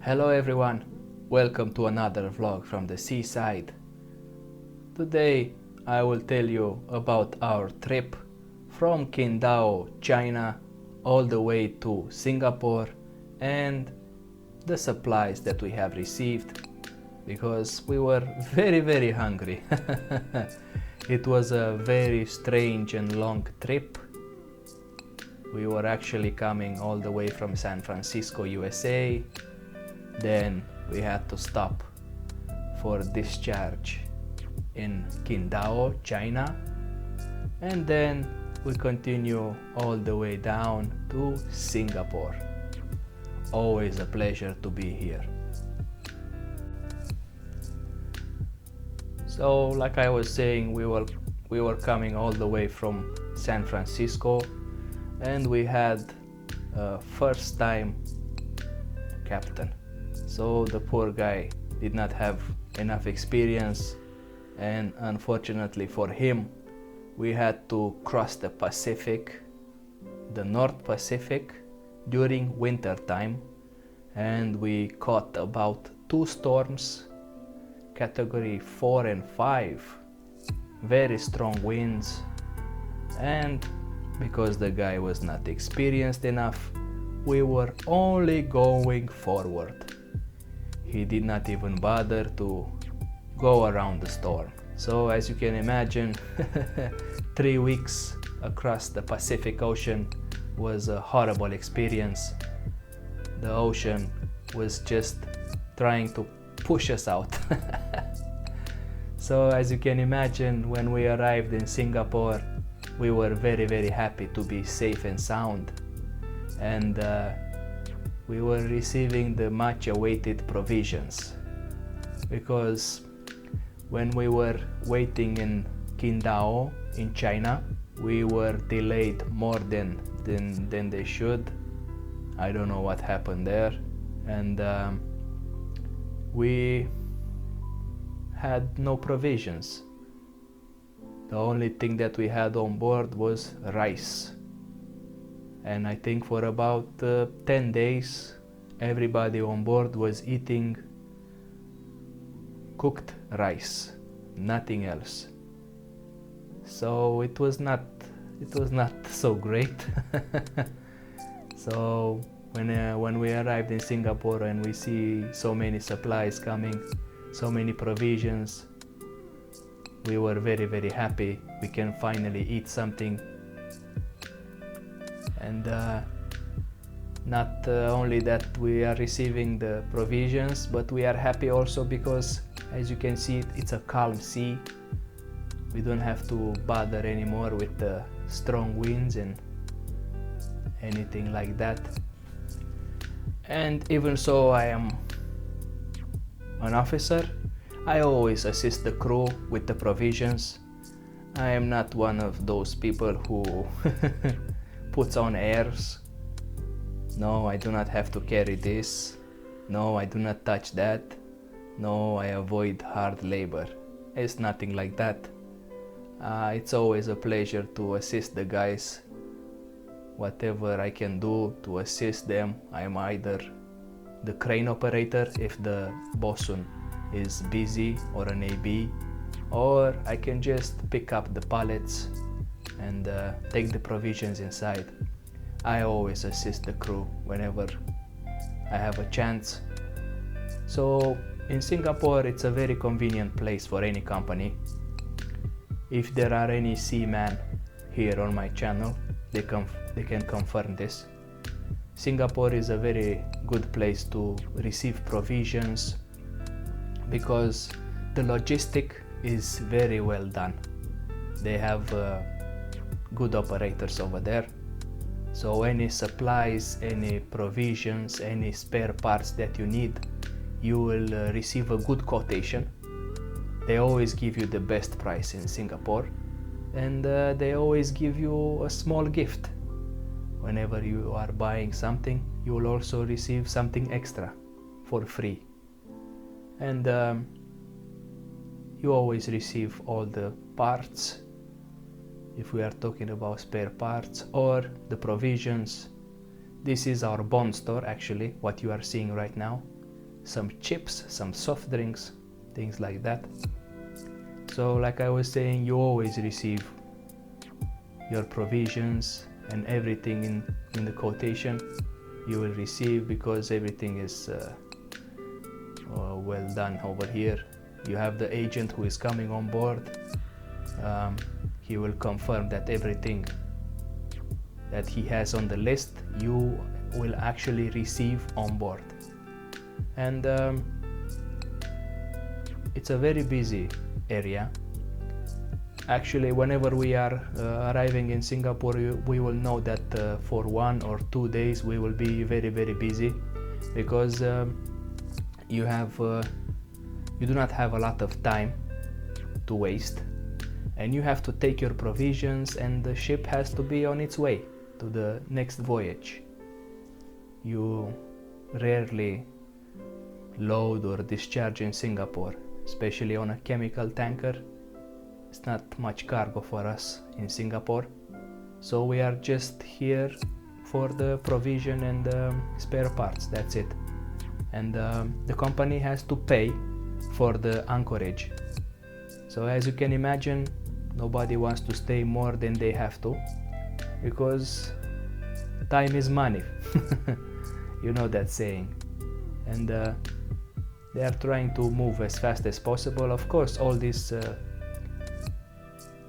Hello everyone, welcome to another vlog from the seaside. Today I will tell you about our trip from Qingdao, China, all the way to Singapore and the supplies that we have received because we were very hungry. It was a very strange and long trip. We were actually coming all the way from San Francisco, USA. Then we had to stop for discharge in Qingdao, China, and then we continue all the way down to Singapore. Always a pleasure to be here. So like I was saying, we were coming all the way from San Francisco, and we had a first time captain. So the poor guy did not have enough experience, and unfortunately for him, we had to cross the Pacific, the North Pacific, during winter time, and we caught about 2 storms, category 4 and 5, very strong winds, and because the guy was not experienced enough, we were only going forward. He did not even bother to go around the storm. So as you can imagine, 3 weeks across the Pacific Ocean was a horrible experience. The ocean was just trying to push us out. So as you can imagine, when we arrived in Singapore, we were very happy to be safe and sound, and we were receiving the much awaited provisions, because when we were waiting in Qingdao in China, we were delayed more than they should. I don't know what happened there, and we had no provisions. The only thing that we had on board was rice. And I think for about 10 days, everybody on board was eating cooked rice, nothing else. So it was not so great. So when we arrived in Singapore and we see so many supplies coming, so many provisions, we were very happy. We can finally eat something. And not only that we are receiving the provisions, but we are happy also because, as you can see, it's a calm sea. We don't have to bother anymore with the strong winds and anything like that. And even so, I am an officer. I always assist the crew with the provisions. I am not one of those people who puts on airs. No, I do not have to carry this. No, I do not touch that. No, I avoid hard labor. It's nothing like that. It's always a pleasure to assist the guys. Whatever I can do to assist them, I'm either the crane operator if the bosun is busy or an AB, or I can just pick up the pallets and take the provisions inside. I always assist the crew whenever I have a chance. So in Singapore, it's a very convenient place for any company. If there are any seamen here on my channel, they can confirm this. Singapore is a very good place to receive provisions because the logistic is very well done. They have good operators over there. So any supplies, any provisions, any spare parts that you need, you will receive a good quotation. They always give you the best price in Singapore, and they always give you a small gift. Whenever you are buying something, you will also receive something extra for free. And you always receive all the parts, if we are talking about spare parts or the provisions. This is our bond store, actually, what you are seeing right now. some chips, some soft drinks, things like that. So like I was saying, you always receive your provisions and everything in the quotation you will receive, because everything is well done over here. You have the agent who is coming on board. He will confirm that everything that he has on the list you will actually receive on board. And it's a very busy area. Actually, whenever we are arriving in Singapore, we will know that for 1 or 2 days we will be very, very busy, because you do not have a lot of time to waste, and you have to take your provisions, and the ship has to be on its way to the next voyage. You rarely load or discharge in Singapore, especially on a chemical tanker. It's not much cargo for us in Singapore, so we are just here for the provision and spare parts, that's it. And the company has to pay for the anchorage. So as you can imagine, nobody wants to stay more than they have to, because time is money. You know that saying. And they are trying to move as fast as possible. Of course, all these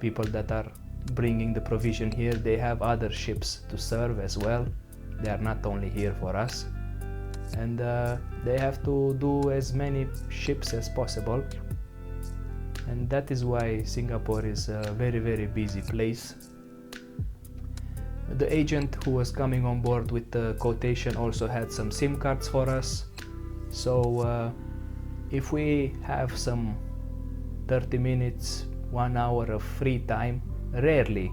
people that are bringing the provision here, they have other ships to serve as well. They are not only here for us, and they have to do as many ships as possible. And that is why Singapore is a very, very busy place. The agent who was coming on board with the quotation also had some SIM cards for us. So if we have some 30 minutes, 1 hour of free time, rarely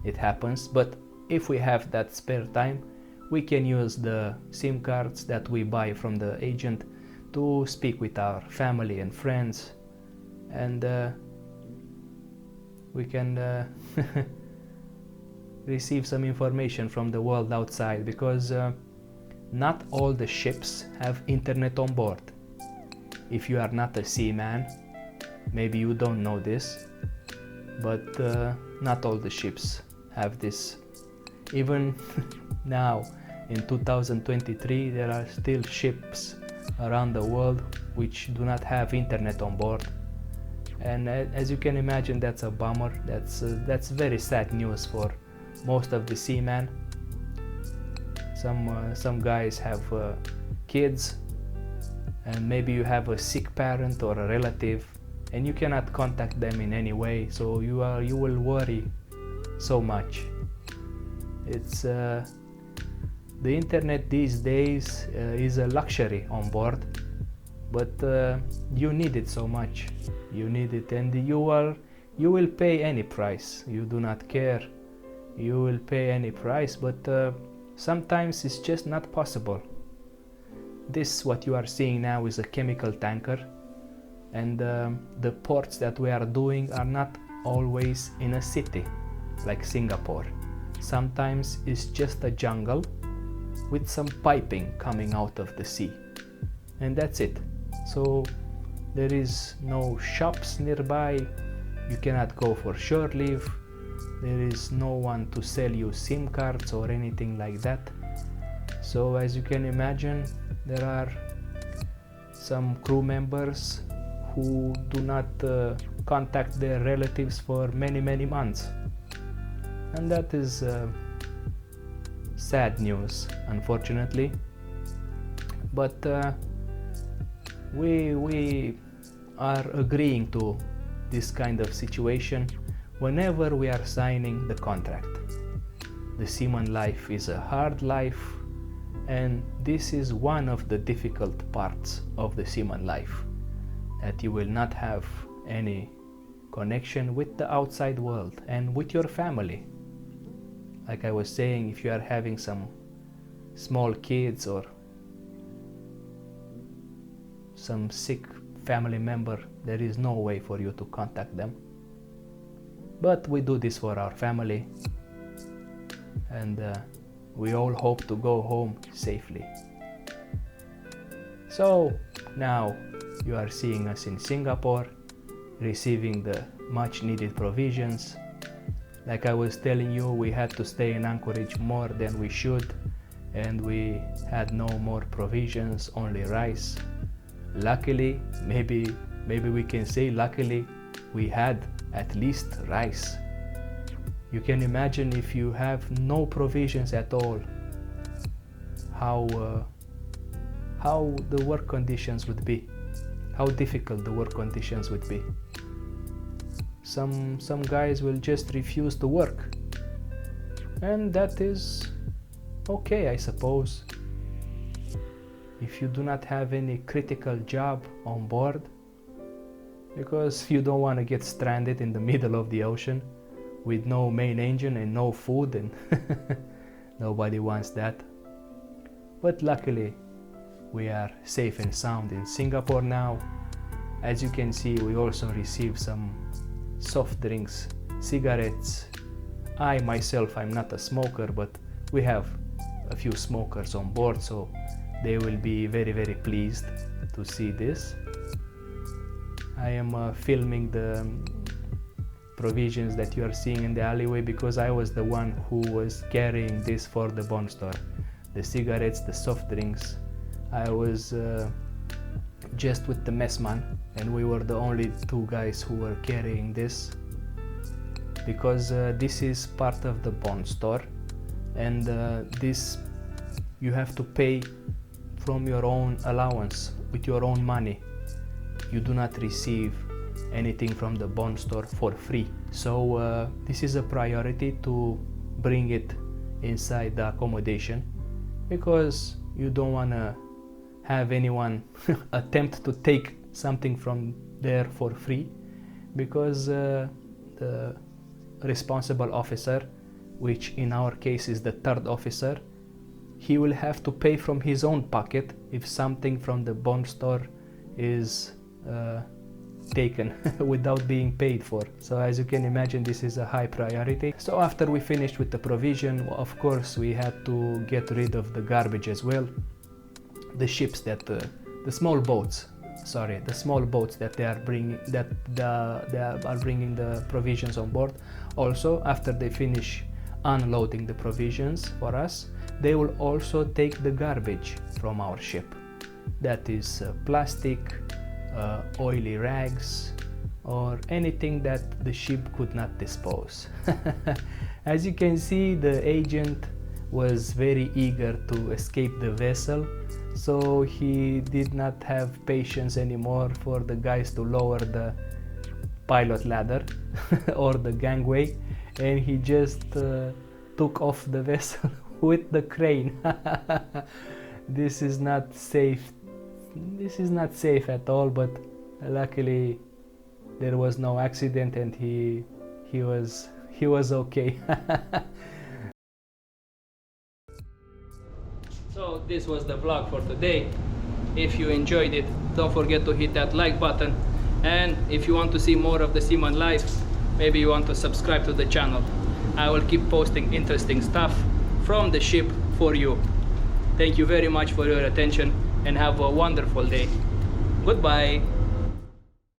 it happens, but if we have that spare time, we can use the SIM cards that we buy from the agent to speak with our family and friends, and we can receive some information from the world outside, because not all the ships have internet on board. If you are not a seaman, maybe you don't know this, but not all the ships have this. Even now in 2023, there are still ships around the world which do not have internet on board, and as you can imagine, that's a bummer. That's very sad news for most of the seamen. Some guys have kids, and maybe you have a sick parent or a relative, and you cannot contact them in any way, so you will worry so much. It's the internet these days is a luxury on board, but you need it so much. You need it, and you will pay any price. You do not care. You will pay any price, but sometimes it's just not possible. This, what you are seeing now, is a chemical tanker, and the ports that we are doing are not always in a city like Singapore. Sometimes it's just a jungle with some piping coming out of the sea, and that's it. So there is no shops nearby, you cannot go for shore leave, there is no one to sell you SIM cards or anything like that. So as you can imagine, there are some crew members who do not contact their relatives for many, many months, and that is sad news, unfortunately. But we are agreeing to this kind of situation whenever we are signing the contract. The seaman life is a hard life, and this is one of the difficult parts of the seaman life, that you will not have any connection with the outside world and with your family. Like I was saying, if you are having some small kids or some sick family member, there is no way for you to contact them. But we do this for our family, and we all hope to go home safely. So now you are seeing us in Singapore, receiving the much needed provisions. Like I was telling you, we had to stay in Anchorage more than we should, and we had no more provisions, only rice. Luckily, maybe we can say luckily, we had at least rice. You can imagine if you have no provisions at all, how the work conditions would be, how difficult the work conditions would be. Some guys will just refuse to work, and that is okay, I suppose. If you do not have any critical job on board, because you don't want to get stranded in the middle of the ocean with no main engine and no food, and nobody wants that. But luckily we are safe and sound in Singapore now. As you can see, we also received some soft drinks, cigarettes. I myself, I'm not a smoker, but we have a few smokers on board, so they will be very, very pleased to see this. I am filming the provisions that you are seeing in the alleyway because I was the one who was carrying this for the bond store. The cigarettes, the soft drinks. I was just with the messman, and we were the only two guys who were carrying this, because this is part of the bond store, and this you have to pay from your own allowance, with your own money. You do not receive anything from the bond store for free. So this is a priority to bring it inside the accommodation, because you don't want to have anyone attempt to take something from there for free, because the responsible officer, which in our case is the third officer, he will have to pay from his own pocket if something from the bond store is taken without being paid for. So as you can imagine, this is a high priority. So after we finished with the provision, of course we had to get rid of the garbage as well. The ships that the small boats that they are bringing, they are bringing the provisions on board. Also, after they finish unloading the provisions for us, they will also take the garbage from our ship. That is plastic, oily rags, or anything that the ship could not dispose. As you can see, the agent was very eager to escape the vessel, so he did not have patience anymore for the guys to lower the pilot ladder or the gangway, and he just took off the vessel with the crane. This is not safe. This is not safe at all, but luckily there was no accident, and he was okay. So this was the vlog for today. If you enjoyed it, don't forget to hit that like button, and if you want to see more of the Seaman life, maybe you want to subscribe to the channel. I will keep posting interesting stuff from the ship for you. Thank you very much for your attention, and have a wonderful day. Goodbye.